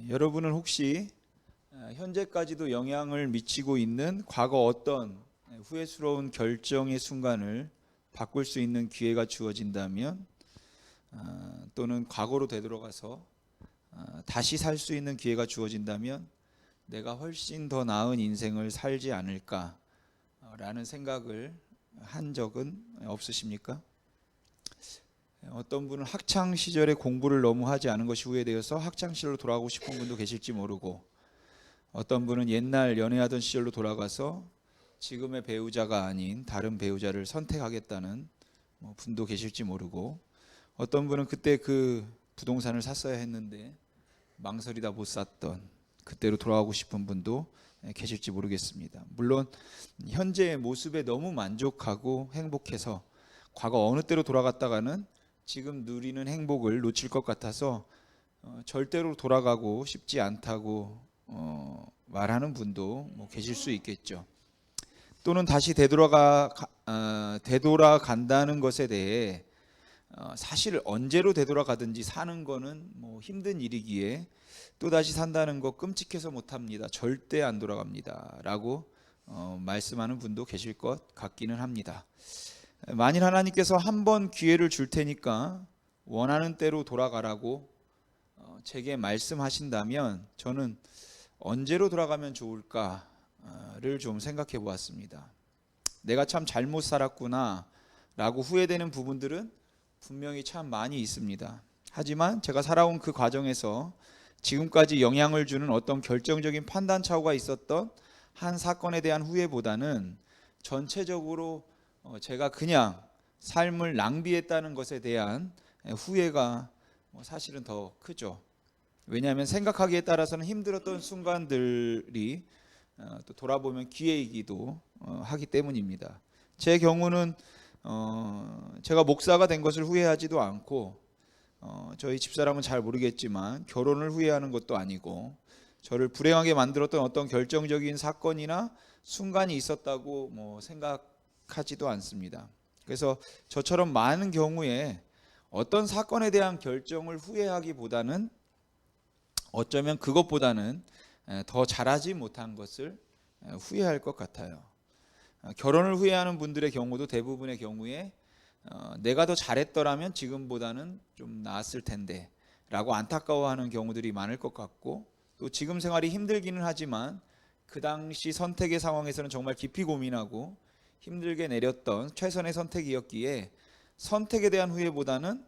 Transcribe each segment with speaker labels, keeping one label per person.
Speaker 1: 여러분은 혹시 현재까지도 영향을 미치고 있는 과거 어떤 후회스러운 결정의 순간을 바꿀 수 있는 기회가 주어진다면, 또는 과거로 되돌아가서 다시 살 수 있는 기회가 주어진다면 내가 훨씬 더 나은 인생을 살지 않을까라는 생각을 한 적은 없으십니까? 어떤 분은 학창 시절에 공부를 너무 하지 않은 것이 후회되어서 학창 시절로 돌아가고 싶은 분도 계실지 모르고, 어떤 분은 옛날 연애하던 시절로 돌아가서 지금의 배우자가 아닌 다른 배우자를 선택하겠다는 분도 계실지 모르고, 어떤 분은 그때 그 부동산을 샀어야 했는데 망설이다 못 샀던 그때로 돌아가고 싶은 분도 계실지 모르겠습니다. 물론 현재의 모습에 너무 만족하고 행복해서 과거 어느 때로 돌아갔다가는 지금 누리는 행복을 놓칠 것 같아서 절대로 돌아가고 싶지 않다고 말하는 분도 계실 수 있겠죠. 또는 다시 되돌아간다는 것에 대해 사실 언제로 되돌아가든지 사는 거는 힘든 일이기에 또다시 산다는 거 끔찍해서 못합니다. 절대 안 돌아갑니다 라고 말씀하는 분도 계실 것 같기는 합니다. 만일 하나님께서 한 번 기회를 줄 테니까 원하는 대로 돌아가라고 제게 말씀하신다면 저는 언제로 돌아가면 좋을까를 좀 생각해 보았습니다. 내가 참 잘못 살았구나 라고 후회되는 부분들은 분명히 참 많이 있습니다. 하지만 제가 살아온 그 과정에서 지금까지 영향을 주는 어떤 결정적인 판단착오가 있었던 한 사건에 대한 후회보다는 전체적으로 제가 그냥 삶을 낭비했다는 것에 대한 후회가 사실은 더 크죠. 왜냐하면 생각하기에 따라서는 힘들었던 순간들이 또 돌아보면 기회이기도 하기 때문입니다. 제 경우는 제가 목사가 된 것을 후회하지도 않고, 저희 집사람은 잘 모르겠지만 결혼을 후회하는 것도 아니고, 저를 불행하게 만들었던 어떤 결정적인 사건이나 순간이 있었다고 생각하지도 않습니다. 그래서 저처럼 많은 경우에 어떤 사건에 대한 결정을 후회하기보다는 어쩌면 그것보다는 더 잘하지 못한 것을 후회할 것 같아요. 결혼을 후회하는 분들의 경우도 대부분의 경우에 내가 더 잘했더라면 지금보다는 좀 나았을 텐데 라고 안타까워하는 경우들이 많을 것 같고, 또 지금 생활이 힘들기는 하지만 그 당시 선택의 상황에서는 정말 깊이 고민하고 힘들게 내렸던 최선의 선택이었기에 선택에 대한 후회보다는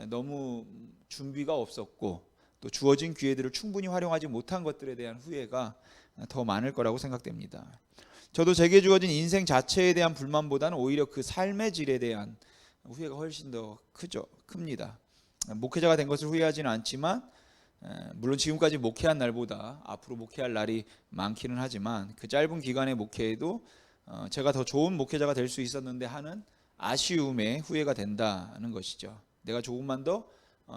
Speaker 1: 너무 준비가 없었고 또 주어진 기회들을 충분히 활용하지 못한 것들에 대한 후회가 더 많을 거라고 생각됩니다. 저도 제게 주어진 인생 자체에 대한 불만보다는 오히려 그 삶의 질에 대한 후회가 훨씬 더 큽니다. 목회자가 된 것을 후회하지는 않지만, 물론 지금까지 목회한 날보다 앞으로 목회할 날이 많기는 하지만 그 짧은 기간의 목회에도 제가 더 좋은 목회자가 될 수 있었는데 하는 아쉬움에 후회가 된다는 것이죠. 내가 조금만 더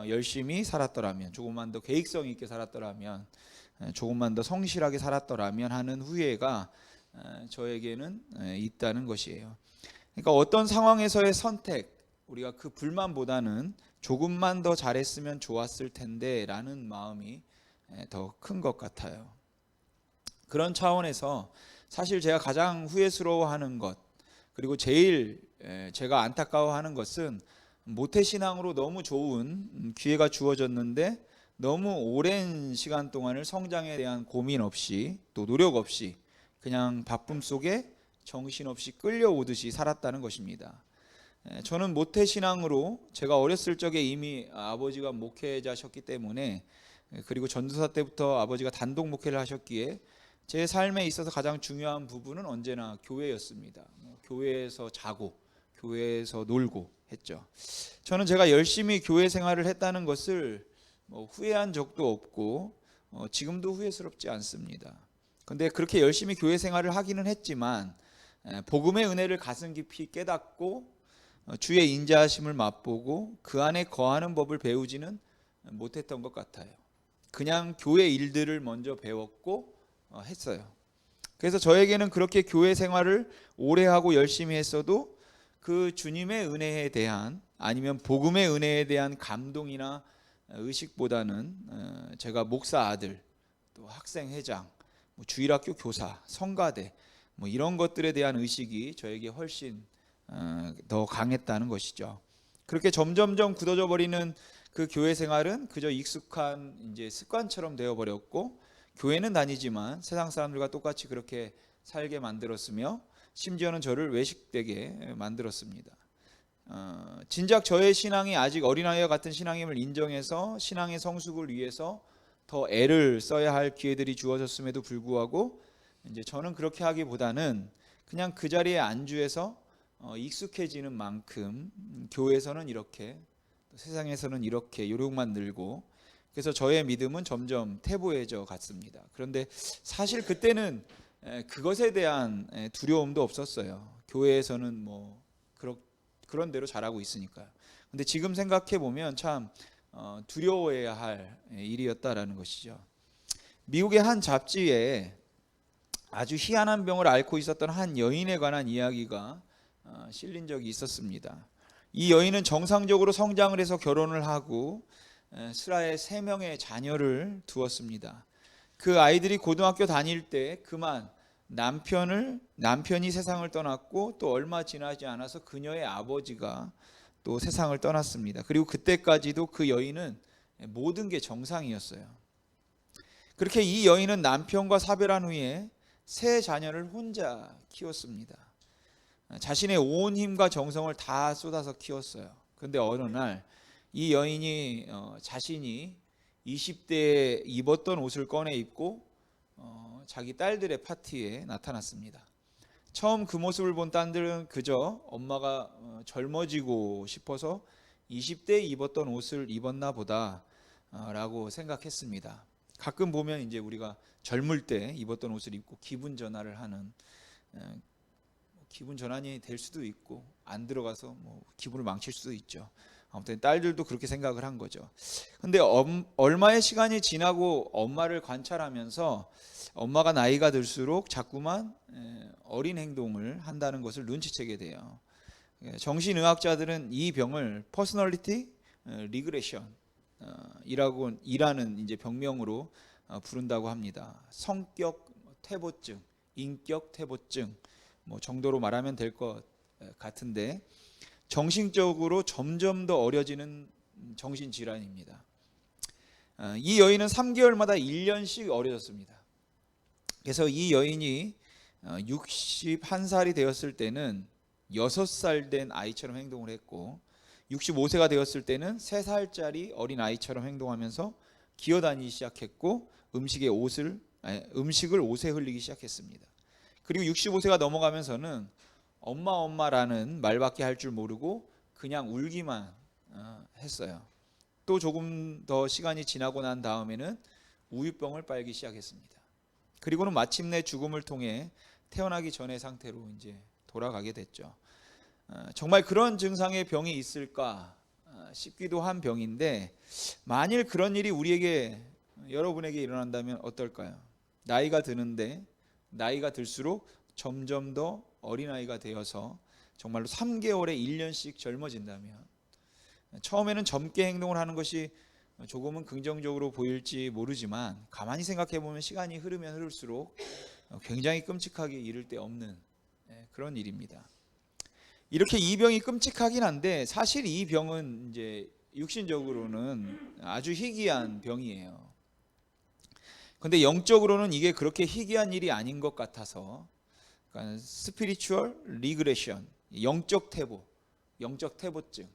Speaker 1: 열심히 살았더라면, 조금만 더 계획성 있게 살았더라면, 조금만 더 성실하게 살았더라면 하는 후회가 저에게는 있다는 것이에요. 그러니까 어떤 상황에서의 선택, 우리가 그 불만보다는 조금만 더 잘했으면 좋았을 텐데 라는 마음이 더 큰 것 같아요. 그런 차원에서 사실 제가 가장 후회스러워하는 것, 그리고 제일 제가 안타까워하는 것은 모태신앙으로 너무 좋은 기회가 주어졌는데 너무 오랜 시간 동안을 성장에 대한 고민 없이 또 노력 없이 그냥 바쁨 속에 정신없이 끌려오듯이 살았다는 것입니다. 저는 모태신앙으로 제가 어렸을 적에 이미 아버지가 목회자셨기 때문에, 그리고 전도사 때부터 아버지가 단독 목회를 하셨기에 제 삶에 있어서 가장 중요한 부분은 언제나 교회였습니다. 교회에서 자고 교회에서 놀고 했죠. 저는 제가 열심히 교회 생활을 했다는 것을 후회한 적도 없고 지금도 후회스럽지 않습니다. 근데 그렇게 열심히 교회 생활을 하기는 했지만 복음의 은혜를 가슴 깊이 깨닫고 주의 인자하심을 맛보고 그 안에 거하는 법을 배우지는 못했던 것 같아요. 그냥 교회 일들을 먼저 배웠고 했어요. 그래서 저에게는 그렇게 교회 생활을 오래 하고 열심히 했어도 그 주님의 은혜에 대한, 아니면 복음의 은혜에 대한 감동이나 의식보다는 제가 목사 아들, 또 학생회장, 뭐 주일학교 교사, 성가대 뭐 이런 것들에 대한 의식이 저에게 훨씬 더 강했다는 것이죠. 그렇게 점점점 굳어져 버리는 그 교회 생활은 그저 익숙한 이제 습관처럼 되어 버렸고, 교회는 다니지만 세상 사람들과 똑같이 그렇게 살게 만들었으며 심지어는 저를 외식되게 만들었습니다. 진작 저의 신앙이 아직 어린아이와 같은 신앙임을 인정해서 신앙의 성숙을 위해서 더 애를 써야 할 기회들이 주어졌음에도 불구하고 이제 저는 그렇게 하기보다는 그냥 그 자리에 안주해서 익숙해지는 만큼 교회에서는 이렇게, 세상에서는 이렇게 요령만 늘고, 그래서 저의 믿음은 점점 태보해져 갔습니다. 그런데 사실 그때는 그것에 대한 두려움도 없었어요. 교회에서는 뭐 그런 대로 잘하고 있으니까요. 근데 지금 생각해 보면 참 두려워해야 할 일이었다라는 것이죠. 미국의 한 잡지에 아주 희한한 병을 앓고 있었던 한 여인에 관한 이야기가 실린 적이 있었습니다. 이 여인은 정상적으로 성장을 해서 결혼을 하고 슬하에 3명의 자녀를 두었습니다. 그 아이들이 고등학교 다닐 때 그만 남편이 세상을 떠났고, 또 얼마 지나지 않아서 그녀의 아버지가 또 세상을 떠났습니다. 그리고 그때까지도 그 여인은 모든 게 정상이었어요. 그렇게 이 여인은 남편과 사별한 후에 3 자녀를 혼자 키웠습니다. 자신의 온 힘과 정성을 다 쏟아서 키웠어요. 그런데 어느 날 이 여인이 자신이 20대에 입었던 옷을 꺼내 입고 자기 딸들의 파티에 나타났습니다. 처음 그 모습을 본 딸들은 그저 엄마가 젊어지고 싶어서 20대에 입었던 옷을 입었나 보다 라고 생각했습니다. 가끔 보면 이제 우리가 젊을 때 입었던 옷을 입고 기분 전환을 하는, 기분 전환이 될 수도 있고 안 들어가서 뭐 기분을 망칠 수도 있죠. 아무튼 딸들도 그렇게 생각을 한 거죠. 근데 얼마의 시간이 지나고 엄마를 관찰하면서 엄마가 나이가 들수록 자꾸만 어린 행동을 한다는 것을 눈치채게 돼요. 정신의학자들은 이 병을 퍼스널리티 리그레션 이라는 이제 병명으로 부른다고 합니다. 성격 퇴보증, 인격 퇴보증 뭐 정도로 말하면 될 것 같은데, 정신적으로 점점 더 어려지는 정신질환입니다. 이 여인은 3개월마다 1년씩 어려졌습니다. 그래서 이 여인이 61살이 되었을 때는 6살 된 아이처럼 행동을 했고, 65세가 되었을 때는 3살짜리 어린 아이처럼 행동하면서 기어다니기 시작했고, 음식을 옷에 흘리기 시작했습니다. 그리고 65세가 넘어가면서는 엄마라는 말밖에 할 줄 모르고 그냥 울기만 했어요. 또 조금 더 시간이 지나고 난 다음에는 우유병을 빨기 시작했습니다. 그리고는 마침내 죽음을 통해 태어나기 전의 상태로 이제 돌아가게 됐죠. 정말 그런 증상의 병이 있을까 싶기도 한 병인데, 만일 그런 일이 우리에게, 여러분에게 일어난다면 어떨까요? 나이가 드는데 나이가 들수록 점점 더 어린아이가 되어서 정말로 3개월에 1년씩 젊어진다면, 처음에는 젊게 행동을 하는 것이 조금은 긍정적으로 보일지 모르지만 가만히 생각해 보면 시간이 흐르면 흐를수록 굉장히 끔찍하게 이를 데 없는 그런 일입니다. 이렇게 이 병이 끔찍하긴 한데 사실 이 병은 이제 육신적으로는 아주 희귀한 병이에요. 근데 영적으로는 이게 그렇게 희귀한 일이 아닌 것 같아서, 그러니까 스피리추얼 리그레션, 영적 태보증,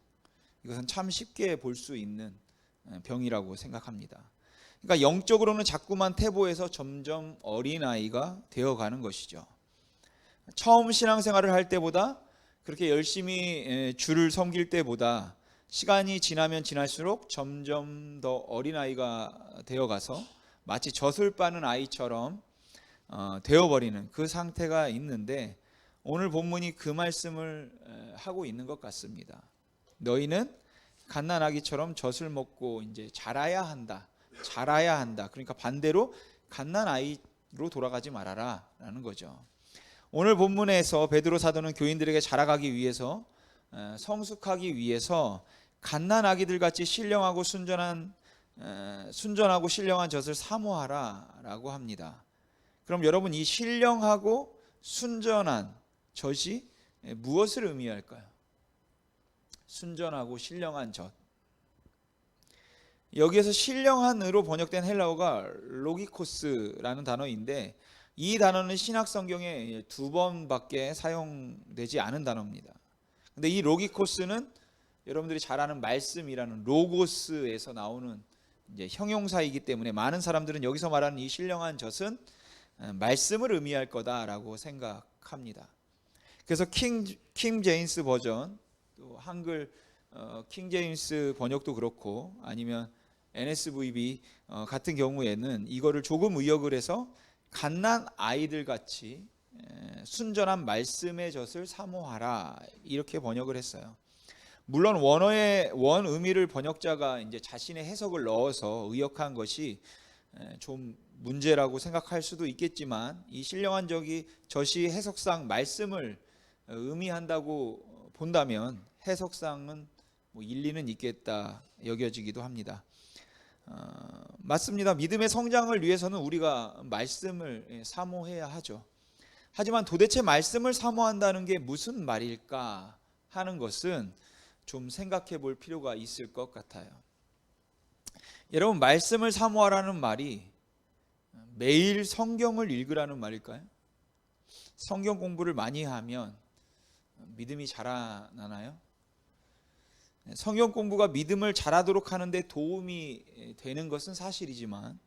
Speaker 1: 이것은 참 쉽게 볼 수 있는 병이라고 생각합니다. 그러니까 영적으로는 자꾸만 태보해서 점점 어린아이가 되어가는 것이죠. 처음 신앙생활을 할 때보다, 그렇게 열심히 주를 섬길 때보다 시간이 지나면 지날수록 점점 더 어린아이가 되어가서 마치 젖을 빠는 아이처럼 되어버리는 그 상태가 있는데, 오늘 본문이 그 말씀을 하고 있는 것 같습니다. 너희는 갓난아기처럼 젖을 먹고 이제 자라야 한다. 그러니까 반대로 갓난아이로 돌아가지 말아라 라는 거죠. 오늘 본문에서 베드로 사도는 교인들에게 자라가기 위해서, 성숙하기 위해서 갓난아기들 같이 신령하고 순전한 순전하고 신령한 젖을 사모하라라고 합니다. 그럼 여러분, 이 신령하고 순전한 젖이 무엇을 의미할까요? 순전하고 신령한 젖. 여기에서 신령한으로 번역된 헬라어가 로기코스라는 단어인데, 이 단어는 신약 성경에 2번밖에 사용되지 않은 단어입니다. 근데 이 로기코스는 여러분들이 잘 아는 말씀이라는 로고스에서 나오는 이제 형용사이기 때문에 많은 사람들은 여기서 말하는 이 신령한 젖은 말씀을 의미할 거다라고 생각합니다. 그래서 킹 제임스 버전, 또 한글 킹 제임스 번역도 그렇고 아니면 NSVB 같은 경우에는 이거를 조금 의역을 해서 갓난 아이들 같이 순전한 말씀의 젖을 사모하라, 이렇게 번역을 했어요. 물론 원어의 원 의미를 번역자가 이제 자신의 해석을 넣어서 의역한 것이 좀 문제라고 생각할 수도 있겠지만, 이 신령한 젖이 해석상 말씀을 의미한다고 본다면 해석상은 뭐 일리는 있겠다 여겨지기도 합니다. 맞습니다. 믿음의 성장을 위해서는 우리가 말씀을 사모해야 하죠. 하지만 도대체 말씀을 사모한다는 게 무슨 말일까 하는 것은 좀 생각해 볼 필요가 있을 것 같아요. 여러분, 말씀을 사모하라는 말이 매일 성경을 읽으라는 말일까요? 성경 공부를 많이 하면 믿음이 자라나나요? 성경 공부가 믿음을 자라도록 하는데 도움이 되는 것은 사실이지만,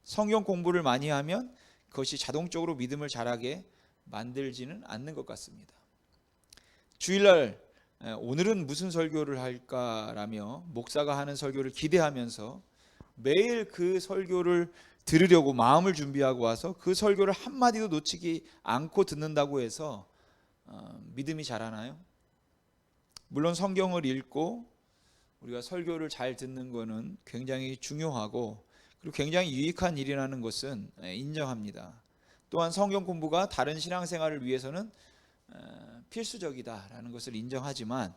Speaker 1: 성경 공부를 많이 하면 그것이 자동적으로 믿음을 자라게 만들지는 않는 것 같습니다. 주일날 오늘은 무슨 설교를 할까라며 목사가 하는 설교를 기대하면서 매일 그 설교를 들으려고 마음을 준비하고 와서 그 설교를 한마디도 놓치지 않고 듣는다고 해서 믿음이 자라나요? 물론 성경을 읽고 우리가 설교를 잘 듣는 것은 굉장히 중요하고 그리고 굉장히 유익한 일이라는 것은 인정합니다. 또한 성경 공부가 다른 신앙생활을 위해서는 필수적이다라는 것을 인정하지만,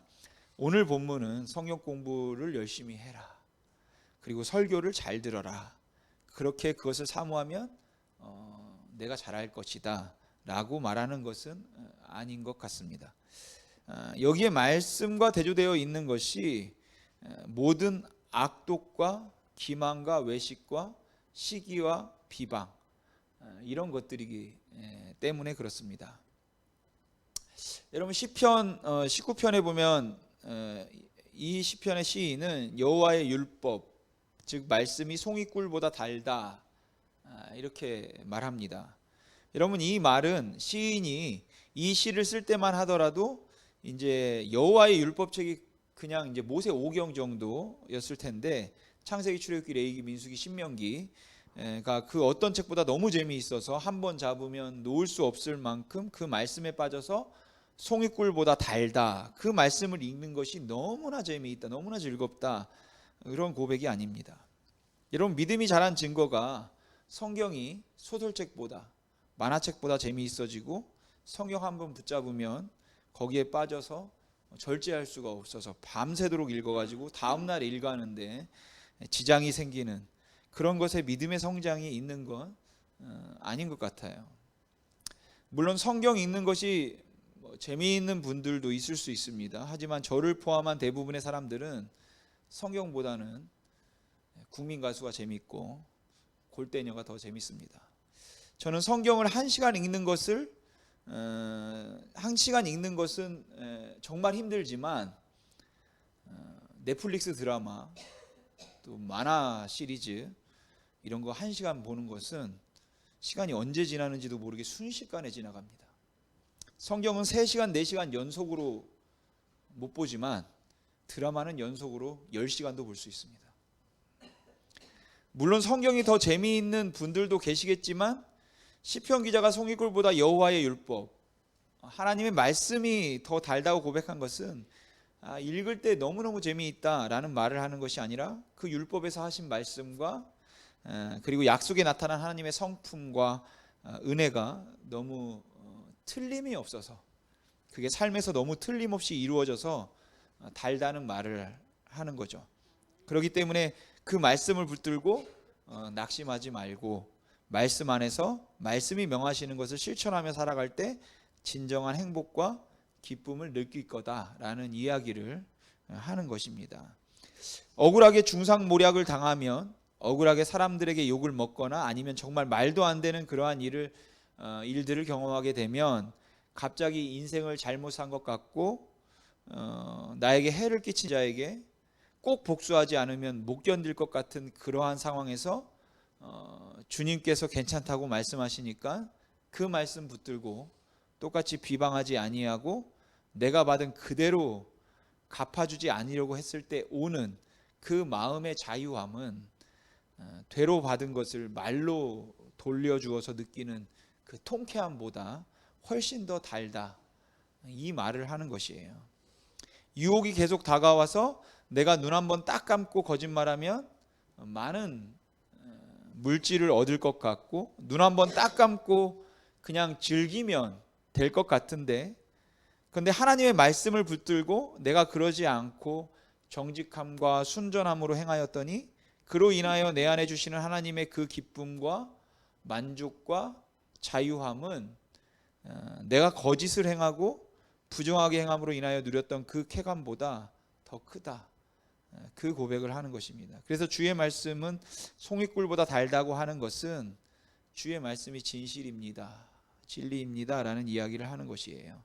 Speaker 1: 오늘 본문은 성경 공부를 열심히 해라, 그리고 설교를 잘 들어라, 그렇게 그것을 사모하면 내가 잘할 것이다 라고 말하는 것은 아닌 것 같습니다. 여기에 말씀과 대조되어 있는 것이 모든 악독과 기만과 외식과 시기와 비방, 이런 것들이기 때문에 그렇습니다. 여러분, 시편 19편에 보면 이 시편의 시인은 여호와의 율법, 즉 말씀이 송이꿀보다 달다, 이렇게 말합니다. 여러분, 이 말은 시인이 이 시를 쓸 때만 하더라도 이제 여호와의 율법책이 그냥 이제 모세 5경 정도였을 텐데, 창세기, 출애굽기, 레위기, 민수기, 신명기가 그 어떤 책보다 너무 재미있어서 한 번 잡으면 놓을 수 없을 만큼 그 말씀에 빠져서 송이꿀보다 달다, 그 말씀을 읽는 것이 너무나 재미있다, 너무나 즐겁다, 그런 고백이 아닙니다. 여러분, 믿음이 자란 증거가 성경이 소설책보다, 만화책보다 재미있어지고 성경 한번 붙잡으면 거기에 빠져서 절제할 수가 없어서 밤새도록 읽어가지고 다음날 일가는데 지장이 생기는 그런 것에 믿음의 성장이 있는 건 아닌 것 같아요. 물론 성경 읽는 것이 재미있는 분들도 있을 수 있습니다. 하지만 저를 포함한 대부분의 사람들은 성경보다는 국민가수가 재밌고 골대녀가 더 재밌습니다. 저는 성경을 1시간 읽는 것을 1시간 읽는 것은 정말 힘들지만 넷플릭스 드라마, 또 만화 시리즈 이런 거 1시간 보는 것은 시간이 언제 지나는지도 모르게 순식간에 지나갑니다. 성경은 3시간, 4시간 연속으로 못 보지만 드라마는 연속으로 10시간도 볼 수 있습니다. 물론 성경이 더 재미있는 분들도 계시겠지만, 시편 기자가 송이꿀보다 여호와의 율법, 하나님의 말씀이 더 달다고 고백한 것은 읽을 때 너무너무 재미있다라는 말을 하는 것이 아니라 그 율법에서 하신 말씀과 그리고 약속에 나타난 하나님의 성품과 은혜가 너무 틀림이 없어서, 그게 삶에서 너무 틀림없이 이루어져서 달다는 말을 하는 거죠. 그렇기 때문에 그 말씀을 붙들고 낙심하지 말고 말씀 안에서 말씀이 명하시는 것을 실천하며 살아갈 때 진정한 행복과 기쁨을 느낄 거다라는 이야기를 하는 것입니다. 억울하게 중상모략을 당하면, 억울하게 사람들에게 욕을 먹거나 아니면 정말 말도 안 되는 그러한 일들을 경험하게 되면 갑자기 인생을 잘못 산 것 같고 나에게 해를 끼친 자에게 꼭 복수하지 않으면 못 견딜 것 같은 그러한 상황에서 주님께서 괜찮다고 말씀하시니까 그 말씀 붙들고 똑같이 비방하지 아니하고 내가 받은 그대로 갚아주지 않으려고 했을 때 오는 그 마음의 자유함은 되로 받은 것을 말로 돌려주어서 느끼는 그 통쾌함보다 훨씬 더 달다, 이 말을 하는 것이에요. 유혹이 계속 다가와서 내가 눈 한번 딱 감고 거짓말하면 많은 물질을 얻을 것 같고 눈 한번 딱 감고 그냥 즐기면 될 것 같은데, 그런데 하나님의 말씀을 붙들고 내가 그러지 않고 정직함과 순전함으로 행하였더니 그로 인하여 내 안에 주시는 하나님의 그 기쁨과 만족과 자유함은 내가 거짓을 행하고 부정하게 행함으로 인하여 누렸던 그 쾌감보다 더 크다, 그 고백을 하는 것입니다. 그래서 주의 말씀은 송이꿀보다 달다고 하는 것은 주의 말씀이 진실입니다, 진리입니다 라는 이야기를 하는 것이에요.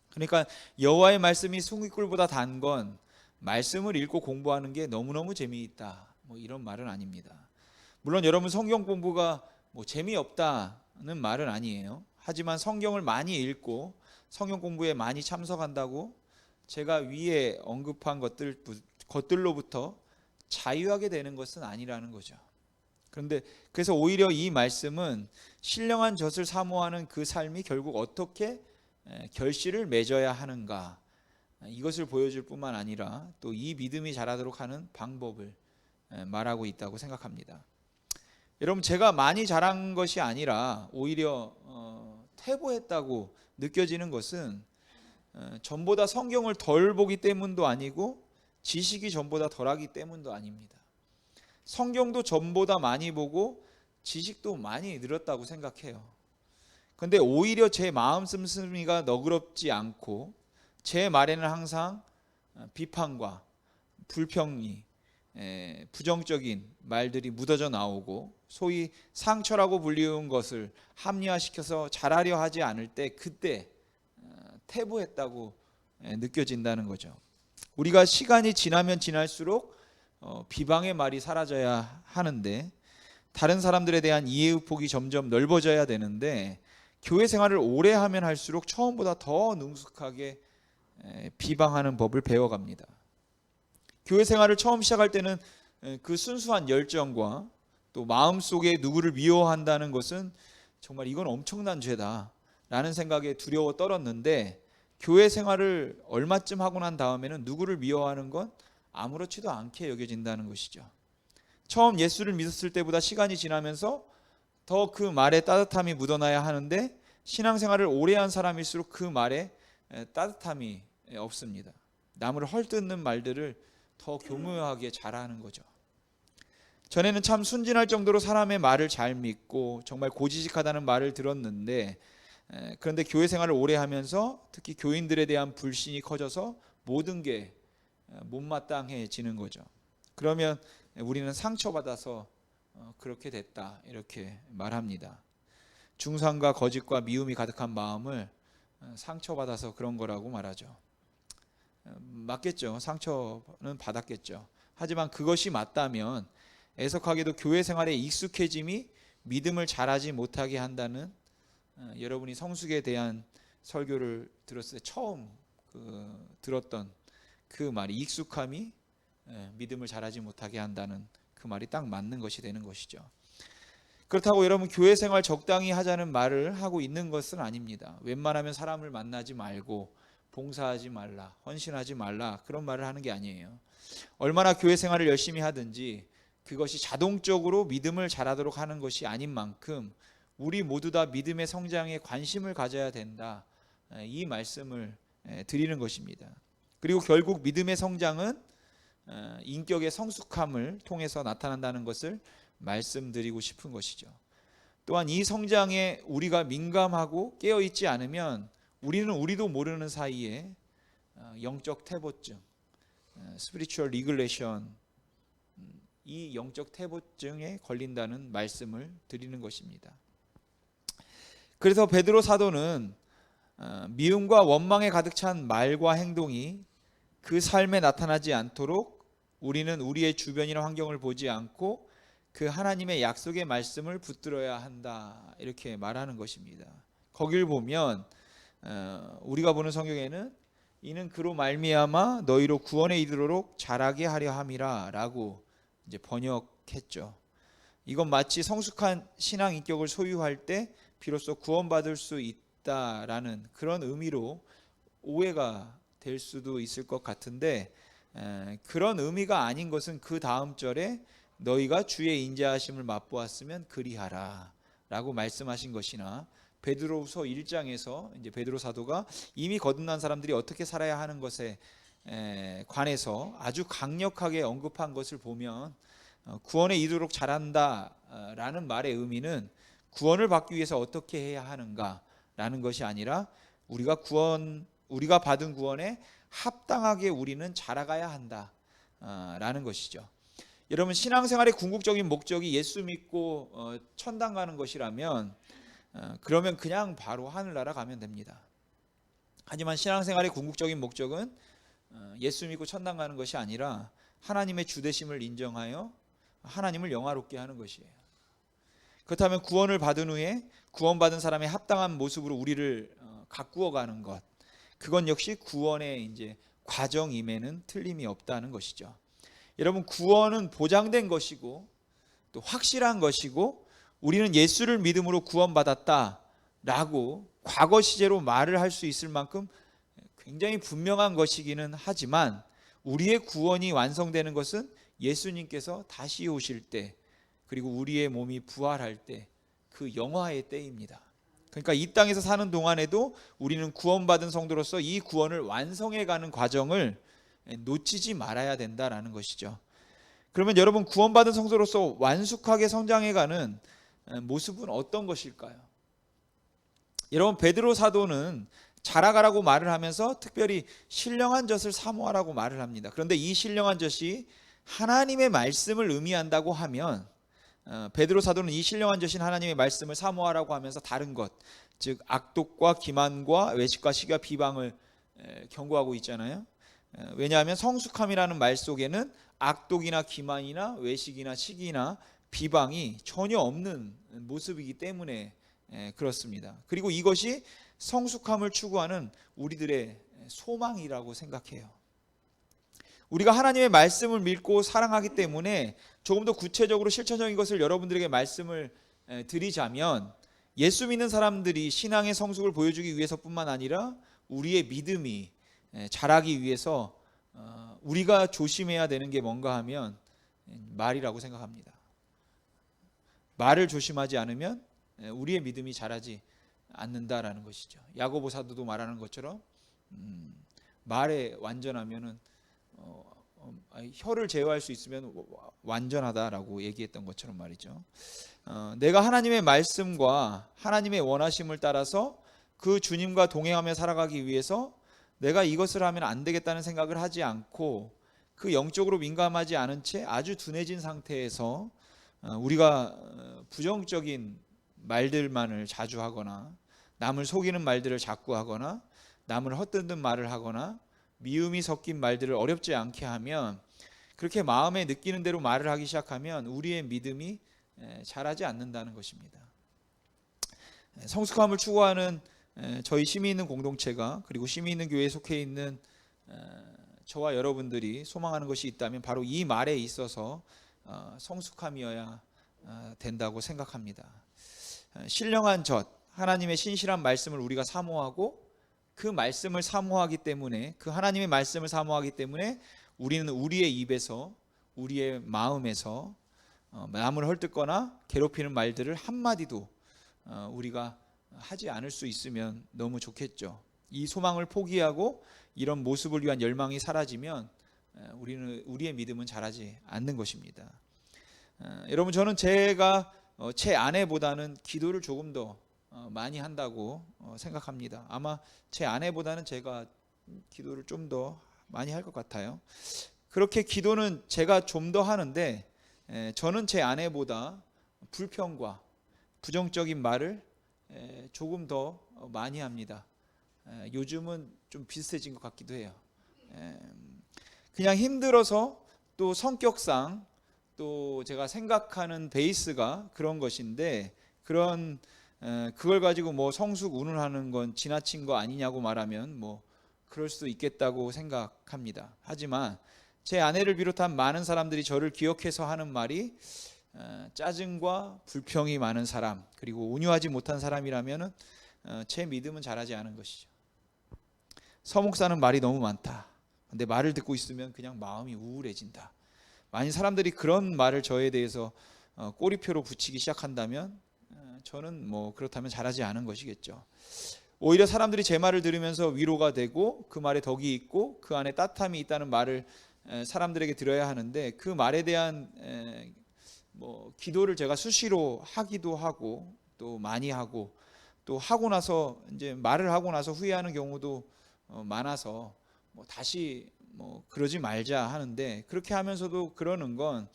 Speaker 1: 그러니까 여호와의 말씀이 송이꿀보다 단 건 말씀을 읽고 공부하는 게 너무너무 재미있다, 이런 말은 아닙니다. 물론 여러분 성경 공부가 재미없다는 말은 아니에요. 하지만 성경을 많이 읽고 성경 공부에 많이 참석한다고 제가 위에 언급한 것들로부터 자유하게 되는 것은 아니라는 거죠. 그래서 오히려 이 말씀은 신령한 젖을 사모하는 그 삶이 결국 어떻게 결실을 맺어야 하는가, 이것을 보여줄 뿐만 아니라 또 이 믿음이 자라도록 하는 방법을 말하고 있다고 생각합니다. 여러분, 제가 많이 자란 것이 아니라 오히려 퇴보했다고 느껴지는 것은 전보다 성경을 덜 보기 때문도 아니고 지식이 전보다 덜하기 때문도 아닙니다. 성경도 전보다 많이 보고 지식도 많이 늘었다고 생각해요. 그런데 오히려 제 마음 씀씀이가 너그럽지 않고 제 말에는 항상 비판과 불평이, 부정적인 말들이 묻어져 나오고 소위 상처라고 불리운 것을 합리화시켜서 잘하려 하지 않을 때 그때 퇴보했다고 느껴진다는 거죠. 우리가 시간이 지나면 지날수록 비방의 말이 사라져야 하는데, 다른 사람들에 대한 이해의 폭이 점점 넓어져야 되는데, 교회 생활을 오래 하면 할수록 처음보다 더 능숙하게 비방하는 법을 배워갑니다. 교회 생활을 처음 시작할 때는 그 순수한 열정과 또 마음속에 누구를 미워한다는 것은 정말 이건 엄청난 죄다 라는 생각에 두려워 떨었는데, 교회 생활을 얼마쯤 하고 난 다음에는 누구를 미워하는 건 아무렇지도 않게 여겨진다는 것이죠. 처음 예수를 믿었을 때보다 시간이 지나면서 더 그 말에 따뜻함이 묻어나야 하는데, 신앙생활을 오래 한 사람일수록 그 말에 따뜻함이 없습니다. 남을 헐뜯는 말들을 더 교묘하게 잘하는 거죠. 전에는 참 순진할 정도로 사람의 말을 잘 믿고 정말 고지식하다는 말을 들었는데, 그런데 교회 생활을 오래 하면서 특히 교인들에 대한 불신이 커져서 모든 게 못마땅해지는 거죠. 그러면 우리는 상처받아서 그렇게 됐다, 이렇게 말합니다. 중상과 거짓과 미움이 가득한 마음을 상처받아서 그런 거라고 말하죠. 맞겠죠. 상처는 받았겠죠. 하지만 그것이 맞다면 애석하게도 교회 생활에 익숙해짐이 믿음을 잘하지 못하게 한다는, 여러분이 성숙에 대한 설교를 들었을 때 처음 들었던 그 말이, 익숙함이 믿음을 잘하지 못하게 한다는 그 말이 딱 맞는 것이 되는 것이죠. 그렇다고 여러분 교회 생활 적당히 하자는 말을 하고 있는 것은 아닙니다. 웬만하면 사람을 만나지 말고 봉사하지 말라, 헌신하지 말라, 그런 말을 하는 게 아니에요. 얼마나 교회 생활을 열심히 하든지 그것이 자동적으로 믿음을 잘하도록 하는 것이 아닌 만큼 우리 모두 다 믿음의 성장에 관심을 가져야 된다, 이 말씀을 드리는 것입니다. 그리고 결국 믿음의 성장은 인격의 성숙함을 통해서 나타난다는 것을 말씀드리고 싶은 것이죠. 또한 이 성장에 우리가 민감하고 깨어있지 않으면 우리는 우리도 모르는 사이에 영적 퇴보증, spiritual regression, 이 영적 퇴보증에 걸린다는 말씀을 드리는 것입니다. 그래서 베드로 사도는 미움과 원망에 가득 찬 말과 행동이 그 삶에 나타나지 않도록 우리는 우리의 주변이나 환경을 보지 않고 그 하나님의 약속의 말씀을 붙들어야 한다, 이렇게 말하는 것입니다. 거길 보면 우리가 보는 성경에는 이는 그로 말미암아 너희로 구원에 이르도록 자라게 하려 함이라 라고 이제 번역했죠. 이건 마치 성숙한 신앙 인격을 소유할 때 비로소 구원받을 수 있다라는 그런 의미로 오해가 될 수도 있을 것 같은데, 그런 의미가 아닌 것은 그 다음 절에 너희가 주의 인자하심을 맛보았으면 그리하라 라고 말씀하신 것이나, 베드로후서 1장에서 이제 베드로 사도가 이미 거듭난 사람들이 어떻게 살아야 하는 것에 관해서 아주 강력하게 언급한 것을 보면 구원에 이르도록 자란다라는 말의 의미는 구원을 받기 위해서 어떻게 해야 하는가라는 것이 아니라 우리가 받은 구원에 합당하게 우리는 자라가야 한다라는 것이죠. 여러분, 신앙생활의 궁극적인 목적이 예수 믿고 천당 가는 것이라면 그러면 그냥 바로 하늘나라 가면 됩니다. 하지만 신앙생활의 궁극적인 목적은 예수 믿고 천당 가는 것이 아니라 하나님의 주되심을 인정하여 하나님을 영화롭게 하는 것이에요. 그렇다면 구원을 받은 후에 구원받은 사람의 합당한 모습으로 우리를 가꾸어 가는 것, 그건 역시 구원의 이제 과정임에는 틀림이 없다는 것이죠. 여러분, 구원은 보장된 것이고 또 확실한 것이고 우리는 예수를 믿음으로 구원받았다라고 과거 시제로 말을 할 수 있을 만큼 굉장히 분명한 것이기는 하지만, 우리의 구원이 완성되는 것은 예수님께서 다시 오실 때, 그리고 우리의 몸이 부활할 때, 그 영화의 때입니다. 그러니까 이 땅에서 사는 동안에도 우리는 구원받은 성도로서 이 구원을 완성해가는 과정을 놓치지 말아야 된다라는 것이죠. 그러면 여러분, 구원받은 성도로서 완숙하게 성장해가는 모습은 어떤 것일까요? 여러분, 베드로 사도는 자라가라고 말을 하면서 특별히 신령한 젖을 사모하라고 말을 합니다. 그런데 이 신령한 젖이 하나님의 말씀을 의미한다고 하면, 베드로 사도는 이 신령한 젖인 하나님의 말씀을 사모하라고 하면서 다른 것, 즉 악독과 기만과 외식과 시기와 비방을 경고하고 있잖아요. 왜냐하면 성숙함이라는 말 속에는 악독이나 기만이나 외식이나 시기나 비방이 전혀 없는 모습이기 때문에 그렇습니다. 그리고 이것이 성숙함을 추구하는 우리들의 소망이라고 생각해요. 우리가 하나님의 말씀을 믿고 사랑하기 때문에 조금 더 구체적으로 실천적인 것을 여러분들에게 말씀을 드리자면, 예수 믿는 사람들이 신앙의 성숙을 보여주기 위해서뿐만 아니라 우리의 믿음이 자라기 위해서 우리가 조심해야 되는 게 뭔가 하면 말이라고 생각합니다. 말을 조심하지 않으면 우리의 믿음이 자라지 않는다라는 것이죠. 야고보 사도도 말하는 것처럼 말에 완전하면은 혀를 제어할 수 있으면 완전하다라고 얘기했던 것처럼 말이죠. 내가 하나님의 말씀과 하나님의 원하심을 따라서 그 주님과 동행하며 살아가기 위해서 내가 이것을 하면 안 되겠다는 생각을 하지 않고 그 영적으로 민감하지 않은 채 아주 둔해진 상태에서 우리가 부정적인 말들만을 자주 하거나 남을 속이는 말들을 자꾸 하거나 남을 헛되는 말을 하거나 미움이 섞인 말들을 어렵지 않게 하면, 그렇게 마음에 느끼는 대로 말을 하기 시작하면 우리의 믿음이 자라지 않는다는 것입니다. 성숙함을 추구하는 저희 심히 있는 공동체가, 그리고 심히 있는 교회에 속해 있는 저와 여러분들이 소망하는 것이 있다면 바로 이 말에 있어서 성숙함이어야 된다고 생각합니다. 신령한 젖, 하나님의 신실한 말씀을 우리가 사모하고 그 말씀을 사모하기 때문에, 그 하나님의 말씀을 사모하기 때문에 우리는 우리의 입에서, 우리의 마음에서 남을 헐뜯거나 괴롭히는 말들을 한마디도 우리가 하지 않을 수 있으면 너무 좋겠죠. 이 소망을 포기하고 이런 모습을 위한 열망이 사라지면 우리의 믿음은 자라지 않는 것입니다. 여러분, 저는 제가 제 아내보다는 기도를 조금 더 많이 한다고 생각합니다. 아마 제 아내보다는 제가 기도를 좀 더 많이 할 것 같아요. 그렇게 기도는 제가 좀 더 하는데 저는 제 아내보다 불평과 부정적인 말을 조금 더 많이 합니다. 요즘은 좀 비슷해진 것 같기도 해요. 그냥 힘들어서, 또 성격상, 또 제가 생각하는 베이스가 그런 것인데, 그걸 가지고 뭐 성숙 운운하는 건 지나친 거 아니냐고 말하면 뭐 그럴 수도 있겠다고 생각합니다. 하지만 제 아내를 비롯한 많은 사람들이 저를 기억해서 하는 말이, 짜증과 불평이 많은 사람, 그리고 온유하지 못한 사람이라면 제 믿음은 자라지 않은 것이죠. 서목사는 말이 너무 많다. 근데 말을 듣고 있으면 그냥 마음이 우울해진다. 만약 사람들이 그런 말을 저에 대해서 꼬리표로 붙이기 시작한다면 저는 뭐 그렇다면 잘하지 않은 것이겠죠. 오히려 사람들이 제 말을 들으면서 위로가 되고 그 말에 덕이 있고 그 안에 따뜻함이 있다는 말을 사람들에게 들어야 하는데, 그 말에 대한 뭐 기도를 제가 수시로 하기도 하고 또 많이 하고, 또 하고 나서 이제 말을 하고 나서 후회하는 경우도 많아서 뭐 다시 뭐 그러지 말자 하는데, 그렇게 하면서도 그러는 건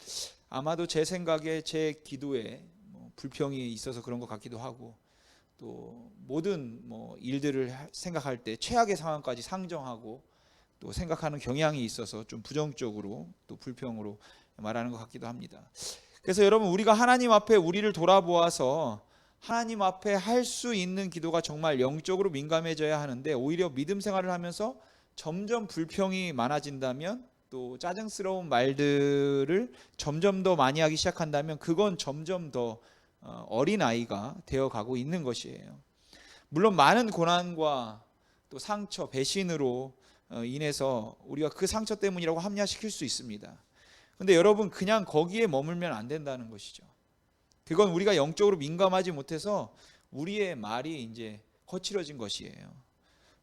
Speaker 1: 아마도 제 생각에 제 기도에 뭐 불평이 있어서 그런 것 같기도 하고, 또 모든 뭐 일들을 생각할 때 최악의 상황까지 상정하고 또 생각하는 경향이 있어서 좀 부정적으로 또 불평으로 말하는 것 같기도 합니다. 그래서 여러분, 우리가 하나님 앞에 우리를 돌아보아서 하나님 앞에 할 수 있는 기도가 정말 영적으로 민감해져야 하는데, 오히려 믿음 생활을 하면서 점점 불평이 많아진다면, 또 짜증스러운 말들을 점점 더 많이 하기 시작한다면, 그건 점점 더 어린아이가 되어가고 있는 것이에요. 물론 많은 고난과 또 상처, 배신으로 인해서 우리가 그 상처 때문이라고 합리화시킬 수 있습니다. 근데 여러분, 그냥 거기에 머물면 안 된다는 것이죠. 그건 우리가 영적으로 민감하지 못해서 우리의 말이 이제 거칠어진 것이에요.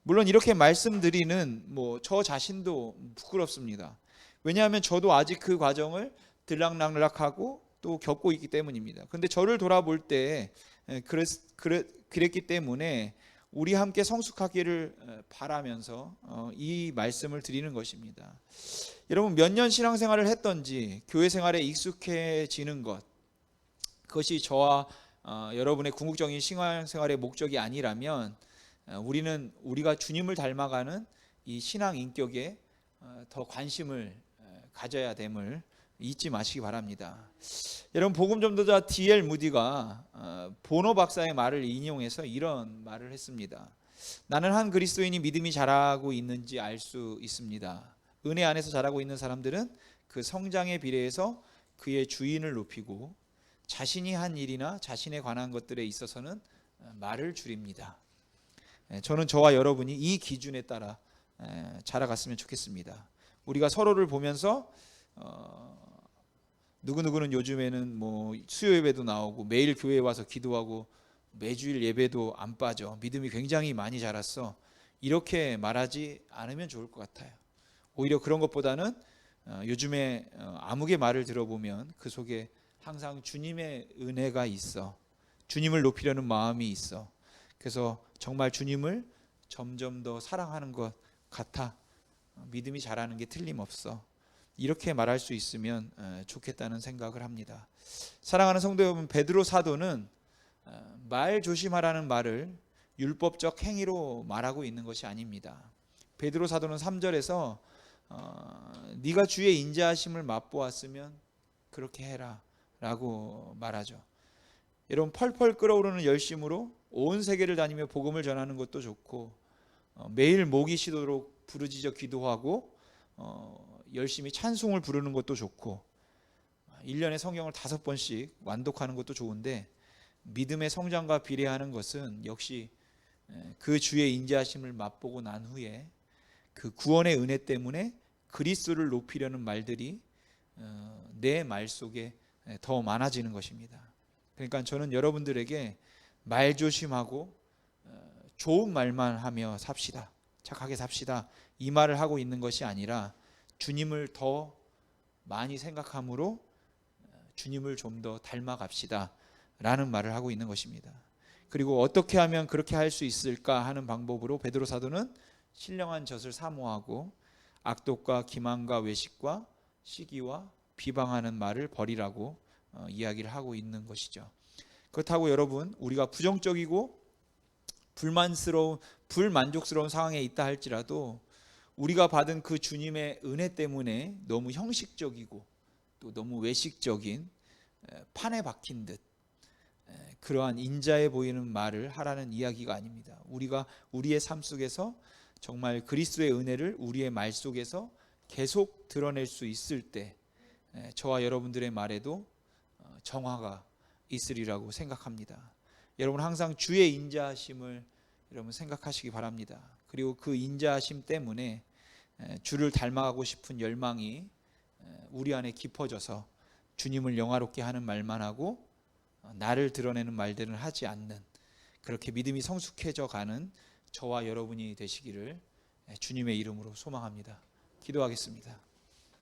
Speaker 1: 물론 이렇게 말씀드리는 뭐 저 자신도 부끄럽습니다. 왜냐하면 저도 아직 그 과정을 들락날락하고 또 겪고 있기 때문입니다. 근데 저를 돌아볼 때 그랬기 때문에 우리 함께 성숙하기를 바라면서 이 말씀을 드리는 것입니다. 여러분, 몇 년 신앙생활을 했던지 교회 생활에 익숙해지는 것, 그것이 저와 여러분의 궁극적인 신앙생활의 목적이 아니라면, 우리가 주님을 닮아가는 이 신앙 인격에 더 관심을 가져야 됨을 잊지 마시기 바랍니다. 여러분, 복음 전도자 D.L. 무디가 보노 박사의 말을 인용해서 이런 말을 했습니다. 나는 한 그리스도인이 믿음이 자라고 있는지 알 수 있습니다. 은혜 안에서 자라고 있는 사람들은 그 성장에 비례해서 그의 주인을 높이고 자신이 한 일이나 자신에 관한 것들에 있어서는 말을 줄입니다. 저는 저와 여러분이 이 기준에 따라 자라갔으면 좋겠습니다. 우리가 서로를 보면서 누구누구는 요즘에는 뭐 수요 예배도 나오고 매일 교회에 와서 기도하고 매주일 예배도 안 빠져, 믿음이 굉장히 많이 자랐어, 이렇게 말하지 않으면 좋을 것 같아요. 오히려 그런 것보다는 요즘에 아무개 말을 들어보면 그 속에 항상 주님의 은혜가 있어, 주님을 높이려는 마음이 있어, 그래서 정말 주님을 점점 더 사랑하는 것 같아, 믿음이 자라는 게 틀림없어, 이렇게 말할 수 있으면 좋겠다는 생각을 합니다. 사랑하는 성도 여러분, 베드로 사도는 말 조심하라는 말을 율법적 행위로 말하고 있는 것이 아닙니다. 베드로 사도는 3절에서 네가 주의 인자하심을 맛보았으면 그렇게 해라 라고 말하죠. 여러분, 펄펄 끓어오르는 열심으로 온 세계를 다니며 복음을 전하는 것도 좋고, 매일 목이 쉬도록 부르짖어 기도하고 열심히 찬송을 부르는 것도 좋고, 1년에 성경을 5번씩 완독하는 것도 좋은데, 믿음의 성장과 비례하는 것은 역시 그 주의 인자하심을 맛보고 난 후에 그 구원의 은혜 때문에 그리스도를 높이려는 말들이 내 말 속에 더 많아지는 것입니다. 그러니까 저는 여러분들에게 말 조심하고 좋은 말만 하며 삽시다, 착하게 삽시다, 이 말을 하고 있는 것이 아니라 주님을 더 많이 생각함으로 주님을 좀 더 닮아갑시다 라는 말을 하고 있는 것입니다. 그리고 어떻게 하면 그렇게 할 수 있을까 하는 방법으로 베드로 사도는 신령한 젖을 사모하고 악독과 기만과 외식과 시기와 비방하는 말을 버리라고 이야기를 하고 있는 것이죠. 그렇다고 여러분, 우리가 부정적이고 불만족스러운 상황에 있다 할지라도 우리가 받은 그 주님의 은혜 때문에 너무 형식적이고 또 너무 외식적인 판에 박힌 듯 그러한 인자해 보이는 말을 하라는 이야기가 아닙니다. 우리가 우리의 삶 속에서 정말 그리스도의 은혜를 우리의 말 속에서 계속 드러낼 수 있을 때 저와 여러분들의 말에도 정화가 있으리라고 생각합니다. 여러분 항상 주의 인자하심을 여러분 생각하시기 바랍니다. 그리고 그 인자하심 때문에 주를 닮아가고 싶은 열망이 우리 안에 깊어져서 주님을 영화롭게 하는 말만 하고 나를 드러내는 말들은 하지 않는, 그렇게 믿음이 성숙해져 가는 저와 여러분이 되시기를 주님의 이름으로 소망합니다. 기도하겠습니다.